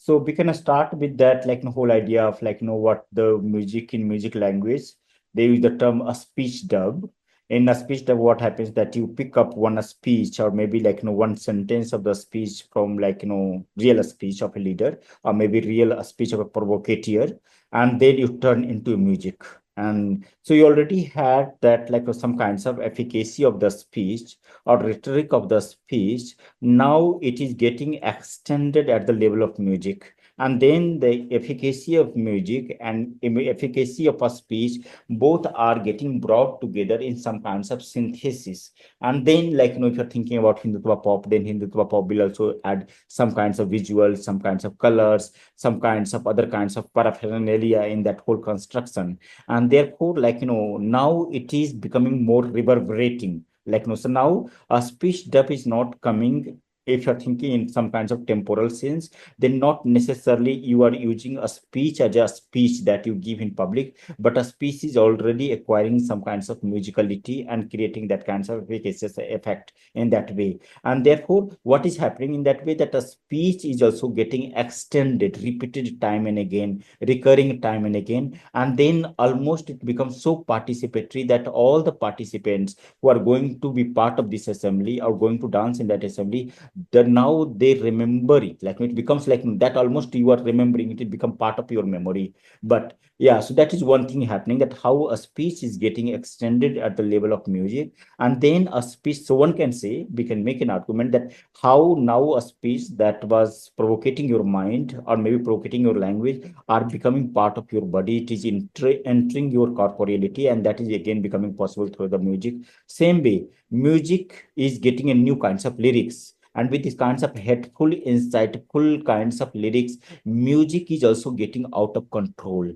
So we can start with that, like the whole idea of like, what the music in music language, they use the term a speech dub. In a speech dub, what happens that you pick up one speech or maybe like, one sentence of the speech from like, real speech of a leader or maybe real speech of a provocateur, and then you turn into music. And so you already had that like some kinds of efficacy of the speech or rhetoric of the speech. Now it is getting extended at the level of music, and then the efficacy of music and efficacy of a speech both are getting brought together in some kinds of synthesis. And then like, if you're thinking about Hindutva pop, then Hindutva pop will also add some kinds of visuals, some kinds of colors, some kinds of other kinds of paraphernalia in that whole construction. And therefore, like, now it is becoming more reverberating, like, so now a speech dub is not coming, if you're thinking in some kinds of temporal sense, then not necessarily you are using a speech as a speech that you give in public, but a speech is already acquiring some kinds of musicality and creating that kinds of efficacious effect in that way. And therefore, what is happening in that way, that a speech is also getting extended, repeated time and again, recurring time and again, and then almost it becomes so participatory that all the participants who are going to be part of this assembly or going to dance in that assembly, that now they remember it, like it becomes like that, almost you are remembering it, it become part of your memory. But yeah, so that is one thing happening, that how a speech is getting extended at the level of music. And then a speech, so one can say, we can make an argument that how now a speech that was provocating your mind or maybe provocating your language are becoming part of your body, it is entering your corporeality, and that is again becoming possible through the music. Same way, music is getting a new kinds of lyrics, and with these kinds of headful, insightful kinds of lyrics, music is also getting out of control.